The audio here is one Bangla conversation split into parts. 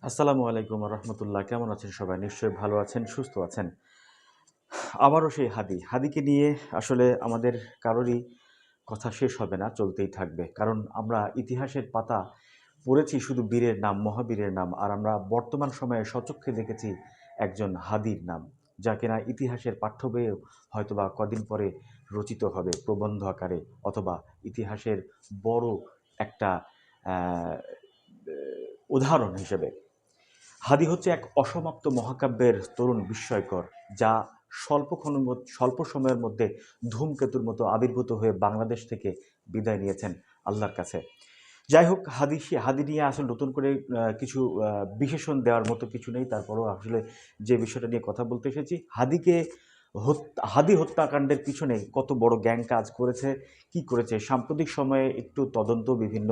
আসসালামু আলাইকুম রহমতুল্লাহ। কেমন আছেন সবাই? নিশ্চয়ই ভালো আছেন, সুস্থ আছেন। আবারও সেই হাদিকে নিয়ে আসলে আমাদের কারোরই কথা শেষ হবে না, চলতেই থাকবে। কারণ আমরা ইতিহাসের পাতা পড়েছি শুধু বীরের নাম, মহাবীরের নাম, আর আমরা বর্তমান সময়ে স্বচক্ষে দেখেছি একজন হাদির নাম, যা কিনা ইতিহাসের পাঠ্য বইয়েও হয়তোবা কদিন পরে রচিত হবে প্রবন্ধ আকারে, অথবা ইতিহাসের বড় একটা আহ, উদাহরণ হিসেবে। হাদি হচ্ছে এক অসমাপ্ত মহাকাব্যের তরুণ বিস্ময়কর, যা স্বল্প সময়ের মধ্যে ধূমকেতুর মতো আবির্ভূত হয়ে বাংলাদেশ থেকে বিদায় নিয়েছেন আল্লাহর কাছে। যাই হোক, হাদি নিয়ে আসলে নতুন করে কিছু বিশেষণ দেওয়ার মতো কিছু নেই। তারপরেও আসলে যে বিষয়টা নিয়ে কথা বলতে এসেছি, হাদি হত্যাকাণ্ডের পিছনে কত বড় গ্যাং কাজ করেছে, কি করেছে, সাম্প্রতিক সময়ে একটু তদন্ত, বিভিন্ন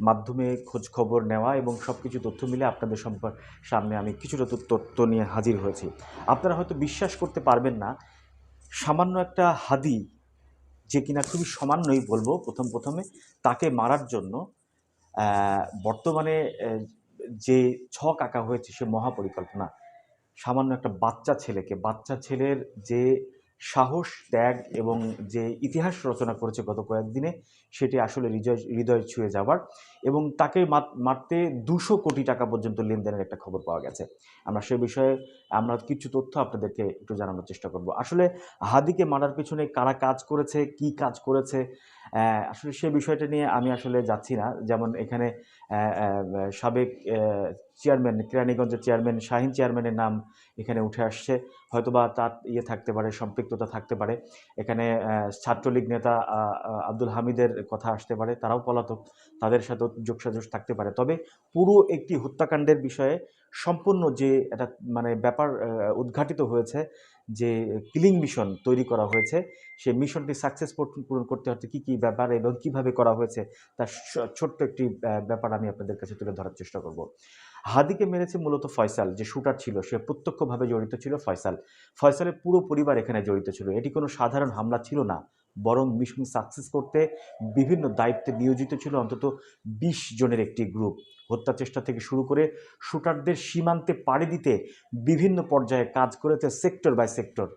মাধ্যমে খোঁজ খবর নেওয়া এবং সব কিছু তথ্য মিলে আপনাদের সামনে আমি কিছুটা তথ্য নিয়ে হাজির হয়েছি। আপনারা হয়তো বিশ্বাস করতে পারবেন না, সামান্য একটা হাদি, যে কিনা খুবই সামান্যই বলবো প্রথমে, তাকে মারার জন্য বর্তমানে যে ছক আঁকা হয়েছে সে মহাপরিকল্পনা। সামান্য একটা বাচ্চা ছেলের যে সাহস, ত্যাগ এবং যে ইতিহাস রচনা করেছে গত কয়েকদিনে, সেটি আসলে হৃদয় ছুঁয়ে যাওয়ার। এবং তাকে মারতে 200 কোটি টাকা পর্যন্ত লেনদেনের একটা খবর পাওয়া গেছে। সে বিষয়ে আমরা কিছু তথ্য আপনাদেরকে একটু জানানোর চেষ্টা করব। আসলে হাদিকে মারার পিছনে কারা কাজ করেছে, কি কাজ করেছে, আসলে সে বিষয়টা নিয়ে আমি আসলে যাচ্ছি না। যেমন এখানে সাবেক চেয়ারম্যান, কেরানীগঞ্জের চেয়ারম্যান শাহিন চেয়ারম্যানের নাম এখানে উঠে আসছে। হয়তোবা তার থাকতে পারে, সম্পৃক্ততা থাকতে পারে। এখানে ছাত্রলীগ নেতা আব্দুল হামিদের কথা আসতে পারে, তারাও পলাতক, তাদের সাথেও যোগসাজশ থাকতে পারে। তবে পুরো একটি হত্যাকাণ্ডের বিষয়ে সম্পূর্ণ যে একটা ব্যাপার উদ্ঘাটিত হয়েছে, যে কিলিং মিশন তৈরি করা হয়েছে, সেই মিশনটি পূরণ করতে হচ্ছে কী কী ব্যাপার এবং কিভাবে করা হয়েছে, তার ছোট্ট একটি ব্যাপার আমি আপনাদের কাছে তুলে ধরার চেষ্টা করব। হাদিকে মেরেছে মূলত ফয়সাল, যে শুটার ছিল, সে প্রত্যক্ষভাবে জড়িত ছিল ফয়সালের পুরো পরিবার এখানে জড়িত ছিল। এটি কোনো সাধারণ হামলা ছিল না, বরং মিশন সাকসেস করতে বিভিন্ন দায়িত্বে নিয়োজিত ছিল অন্তত 20 জনের একটি গ্রুপ। হত্যা চেষ্টা থেকে শুরু করে শুটারদের সীমান্তে পাড়ি দিতে বিভিন্ন পর্যায়ে কাজ করেছে, সেক্টর বাই সেক্টর।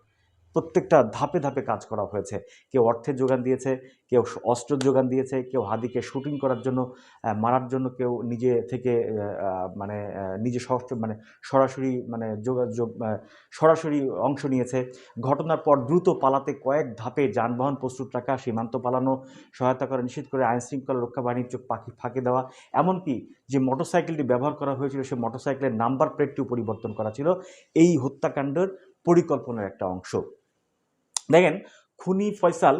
প্রত্যেকটা ধাপে ধাপে কাজ করা হয়েছে। কেউ অর্থের যোগান দিয়েছে, কেউ অস্ত্রের যোগান দিয়েছে, কেউ হাদিকে শুটিং করার জন্য, মারার জন্য কেউ নিজে থেকে নিজে সরাসরি সরাসরি অংশ নিয়েছে। ঘটনার পর দ্রুত পালাতে কয়েক ধাপে যানবাহন প্রস্তুত রাখা, সীমান্ত পালানো, সহায়তা করা নিশ্চিত করে আইনশৃঙ্খলা রক্ষা বাহিনীর চোখ ফাঁকি দেওয়া। এমনকি যে মোটরসাইকেলটি ব্যবহার করা হয়েছিল, সেই মোটরসাইকেলের নাম্বার প্লেটটিও পরিবর্তন করা ছিল এই হত্যাকাণ্ডের পরিকল্পনার একটা অংশ। দেখেন, খুনি ফয়সাল,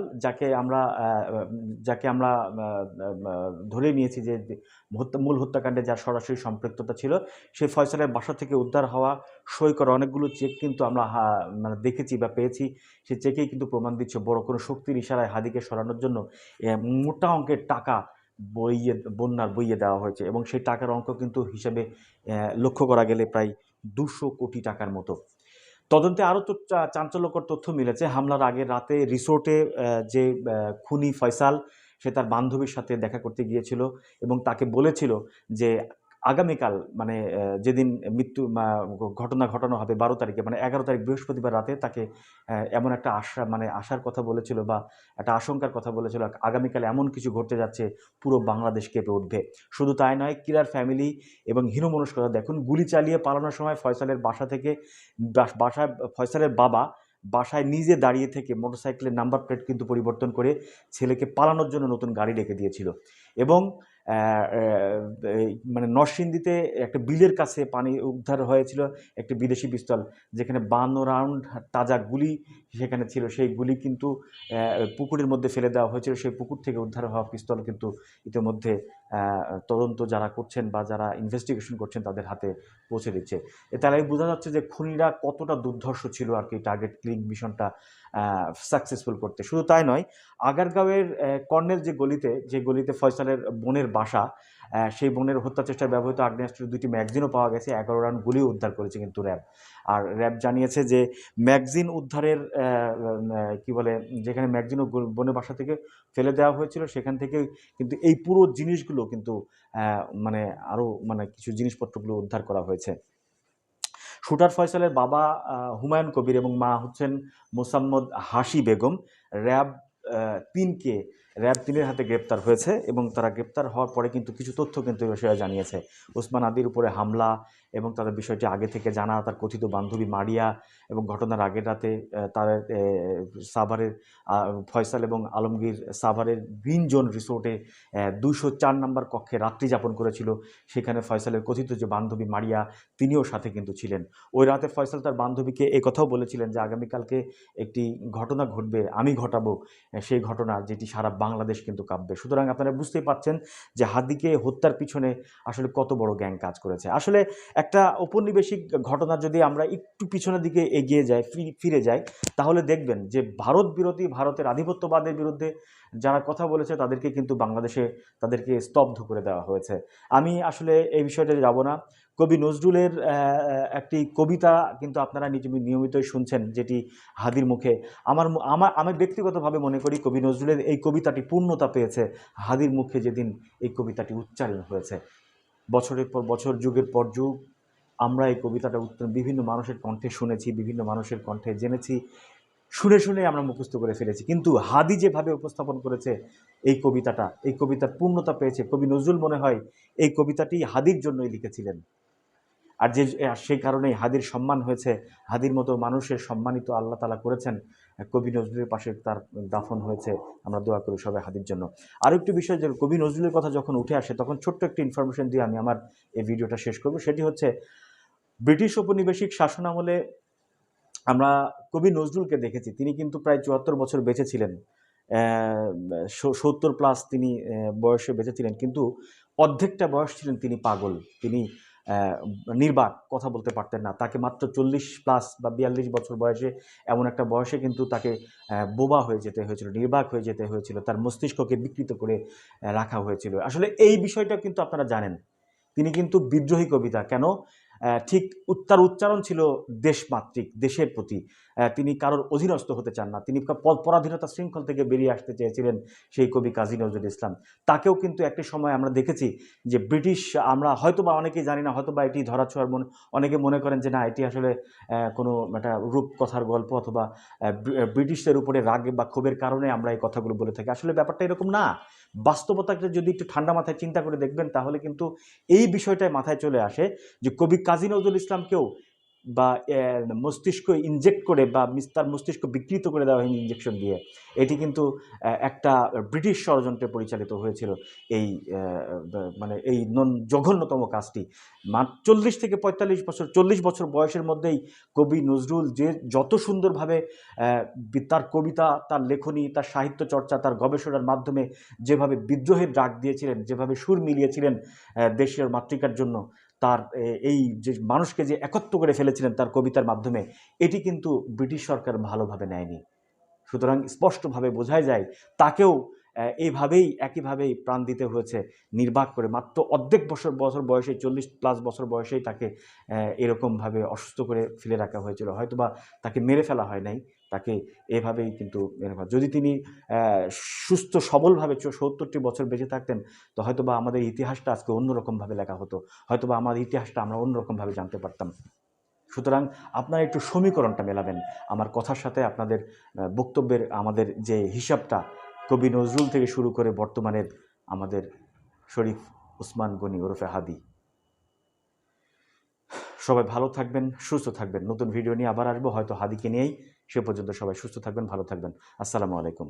যাকে আমরা ধরে নিয়েছি যে মূল হত্যাকাণ্ডে যার সরাসরি সম্পৃক্ততা ছিল, সেই ফয়সালের বাসা থেকে উদ্ধার হওয়া সই করা অনেকগুলো চেক কিন্তু আমরা দেখেছি বা পেয়েছি। সেই চেকেই কিন্তু প্রমাণ দিচ্ছে বড় কোনো শক্তির ইশারায় হাদিকে সরানোর জন্য মোটা অঙ্কের টাকা বইয়ে দেওয়া হয়েছে, এবং সেই টাকার অঙ্ক কিন্তু হিসেবে লক্ষ্য করা গেলে প্রায় 200 কোটি টাকার মতো। তদন্তে আরও তো চাঞ্চল্যকর তথ্য মিলেছে। হামলার আগের রাতে রিসোর্টে যে খুনি ফয়সাল, সে তার বান্ধবীর সাথে দেখা করতে গিয়েছিল এবং তাকে বলেছিল যে আগামীকাল, যেদিন ঘটনা ঘটানো হবে 12 তারিখে, 11 তারিখ বৃহস্পতিবার রাতে, তাকে এমন একটা আশার কথা বলেছিল বা একটা আশঙ্কার কথা বলেছিল, আগামীকাল এমন কিছু ঘটতে যাচ্ছে পুরো বাংলাদেশ কেঁপে উঠবে। শুধু তাই নয়, কিলার ফ্যামিলি এবং হীনমনস্কতা দেখুন। গুলি চালিয়ে পালানোর সময় ফয়সালের বাবা বাসায় নিজে দাঁড়িয়ে থেকে মোটরসাইকেলের নাম্বার প্লেট কিন্তু পরিবর্তন করে ছেলেকে পালানোর জন্য নতুন গাড়ি রেখে দিয়েছিল। এবং নরসিংদীতে একটা বিলের কাছে পানি উদ্ধার হয়েছিল একটি বিদেশি পিস্তল, যেখানে 52 রাউন্ড তাজা গুলি সেখানে ছিল। সেই গুলি কিন্তু পুকুরের মধ্যে ফেলে দেওয়া হয়েছিল। সেই পুকুর থেকে উদ্ধার হওয়া পিস্তল কিন্তু ইতিমধ্যে তদন্ত যারা করছেন বা যারা ইনভেস্টিগেশন করছেন তাদের হাতে পৌঁছে দিচ্ছে। তারাই বোঝা যাচ্ছে যে খুনিরা কতটা দুর্ধর্ষ ছিল আর কি, টার্গেট কিলিং মিশনটা সাকসেসফুল করতে। শুধু তাই নয়, আগারগাঁওয়ের কর্নেল যে গলিতে ফয়সালের বোনের বাসা, সেই বোনের হত্যা চেষ্টায় ব্যবহৃত আগ্নেয়াস্ত্রের 2টি ম্যাগজিনও পাওয়া গেছে, 11 রাউন্ড গুলিও উদ্ধার করেছে কিন্তু র্যাব। আর র্যাব জানিয়েছে যে ম্যাগজিন উদ্ধারের কি বলে, যেখানে ম্যাগজিনও বোনের বাসা থেকে ফেলে দেওয়া হয়েছিল সেখান থেকে কিন্তু এই পুরো জিনিসগুলো কিন্তু মানে আরও মানে কিছু জিনিসপত্রগুলো উদ্ধার করা হয়েছে। শুটার ফয়সালের বাবা হুমায়ুন কবির এবং মা হচ্ছেন মোসাম্মদ হাসি বেগম র্যাব 3কে র্যাব 3-এর হাতে গ্রেপ্তার হয়েছে এবং তারা গ্রেপ্তার হওয়ার পরে কিন্তু কিছু তথ্য কিন্তু এই বিষয়ে জানিয়েছে। ওসমান আদির উপরে হামলা এবং তাদের বিষয়টি আগে থেকে জানা, তার কথিত বান্ধবী মারিয়া এবং ঘটনার আগের রাতে তার সাভারের ফয়সাল এবং আলমগীর সাভারের গ্রিন জোন রিসোর্টে 204 নম্বর কক্ষে রাত্রি যাপন করেছিল। সেখানে ফয়সালের কথিত যে বান্ধবী মারিয়া তিনিও সাথে কিন্তু ছিলেন। ওই রাতে ফয়সাল তার বান্ধবীকে এই কথাও বলেছিলেন যে আগামীকালকে একটি ঘটনা ঘটবে, আমি ঘটাবো সেই ঘটনা, যেটি সারা বাংলাদেশ কিন্তু কাঁপবে। সুতরাং আপনারা বুঝতেই পারছেন যে হাদিকে হত্যার পিছনে আসলে কত বড় গ্যাং কাজ করেছে। আসলে একটা ঔপনিবেশিক ঘটনা যদি আমরা একটু পিছনের দিকে এগিয়ে যাই, ফিরে যাই, তাহলে দেখবেন যে ভারত বিরোধী, ভারতের আধিপত্যবাদের বিরুদ্ধে যারা কথা বলেছে তাদেরকে কিন্তু বাংলাদেশে তাদেরকে স্তব্ধ করে দেওয়া হয়েছে। আমি আসলে এই বিষয়টা যাব না। কবি নজরুলের একটি কবিতা কিন্তু আপনারা নিয়মিতই শুনছেন, যেটি হাদির মুখে। আমি ব্যক্তিগতভাবে মনে করি কবি নজরুলের এই কবিতাটি পূর্ণতা পেয়েছে হাদির মুখে যেদিন এই কবিতাটি উচ্চারণ হয়েছে। বছরের পর বছর, যুগের পর যুগ আমরা এই কবিতাটা বিভিন্ন মানুষের কণ্ঠে শুনেছি, বিভিন্ন মানুষের কণ্ঠে জেনেছি, শুনে শুনে আমরা মুখস্থ করে ফেলেছি। কিন্তু হাদি যেভাবে উপস্থাপন করেছে এই কবিতাটা, এই কবিতার পূর্ণতা পেয়েছে। কবি নজরুল মনে হয় এই কবিতাটি হাদির জন্যই লিখেছিলেন। আর সেই কারণেই হাদির সম্মান হয়েছে। হাদির মতো মানুষের সম্মানিত আল্লাহ তাআলা করেছেন। কবি নজরুলের পাশে তার দাফন হয়েছে। আমরা দোয়া করি সবাই হাদির জন্য। আরও একটি বিষয়, যে কবি নজরুলের কথা যখন উঠে আসে তখন ছোট্ট একটি ইনফরমেশন দিয়ে আমি আমার এই ভিডিওটা শেষ করব। সেটি হচ্ছে ব্রিটিশ ঔপনিবেশিক শাসনামলে আমরা কবি নজরুলকে দেখেছি। তিনি কিন্তু প্রায় ৭৪ বছর বেঁচে ছিলেন। ৭০+ তিনি বয়সে বেঁচে ছিলেন, কিন্তু অর্ধেকটা বয়স ছিলেন তিনি পাগল। তিনি নির্বাক, কথা বলতে পারতেন না। তাকে মাত্র 40+ বা 42 বছর বয়সে, এমন একটা বয়সে কিন্তু তাকে বোবা হয়ে যেতে হয়েছিল, নির্বাক হয়ে যেতে হয়েছিল, তার মস্তিষ্ককে বিকৃত করে রাখা হয়েছিল। আসলে এই বিষয়টা কিন্তু আপনারা জানেন। তিনি কিন্তু বিদ্রোহী কবিতা কেন, ঠিক তার উচ্চারণ ছিল দেশমাতৃক, দেশের প্রতি। তিনি কারোর অধীনস্থ হতে চান না। তিনি পরাধীনতা শৃঙ্খল থেকে বেরিয়ে আসতে চেয়েছিলেন সেই কবি কাজী নজরুল ইসলাম। তাকেও কিন্তু একটি সময় আমরা দেখেছি যে ব্রিটিশ, আমরা হয়তোবা অনেকেই জানি না, হয়তোবা এটি ধরাছোঁয়ার অনেকে মনে করেন যে না, এটি আসলে কোনো একটা রূপকথার গল্প, অথবা ব্রিটিশদের উপরে রাগ বা ক্ষোভের কারণে আমরা এই কথাগুলো বলে থাকি। আসলে ব্যাপারটা এরকম না। বাস্তবতাকে যদি একটু ঠান্ডা মাথায় চিন্তা করে দেখবেন, তাহলে কিন্তু এই বিষয়টাই মাথায় চলে আসে যে কবি কাজী নজরুল ইসলামকেও বা মস্তিষ্ক ইনজেক্ট করে, বা তার মস্তিষ্ক বিকৃত করে দেওয়া হয়নি ইনজেকশন দিয়ে। এটি কিন্তু একটা ব্রিটিশ ষড়যন্ত্রে পরিচালিত হয়েছিল এই মানে এই জঘন্যতম কাজটি। মাত্র 40 থেকে 45 বছর, 40 বছর বয়সের মধ্যেই কবি নজরুল যে যত সুন্দরভাবে তার কবিতা, তার লেখনী, তার সাহিত্য চর্চা, তার গবেষণার মাধ্যমে যেভাবে বিদ্রোহের ডাক দিয়েছিলেন, যেভাবে সুর মিলিয়েছিলেন দেশের মাতৃকার জন্য, তার এই যে মানুষকে যে একত্র করে ফেলেছিলেন তার কবিতার মাধ্যমে, এটি কিন্তু ব্রিটিশ সরকার ভালোভাবে নেয়নি। সুতরাং স্পষ্টভাবে বোঝাই যায় তাকেও এইভাবেই, একইভাবেই প্রাণ দিতে হয়েছে নির্বাক করে। মাত্র অর্ধেক বছর বয়সে, 40+ বছর বয়সেই তাকে এরকমভাবে অসুস্থ করে ফেলে রাখা হয়েছিল। হয়তোবা তাকে মেরে ফেলা হয় নাই, তাকে এভাবেই কিন্তু যদি তিনি সুস্থ সবলভাবে 70টি বছর বেঁচে থাকতেন, তো হয়তোবা আমাদের ইতিহাসটা আজকে অন্যরকমভাবে লেখা হতো। হয়তোবা আমাদের ইতিহাসটা আমরা অন্যরকমভাবে জানতে পারতাম। সুতরাং আপনারা একটু সমীকরণটা মেলাবেন আমার কথার সাথে, আপনাদের বক্তব্যের আমাদের যে হিসাবটা, কবি নজরুল থেকে শুরু করে বর্তমানের আমাদের শরীফ ওসমান গনি ওরফে হাদি। সবাই ভালো থাকবেন, সুস্থ থাকবেন। নতুন ভিডিও নিয়ে আবার আসবো, হয়তো হাদিকে নিয়েই। সে পর্যন্ত সবাই সুস্থ থাকবেন, ভালো থাকবেন। আসসালামু আলাইকুম।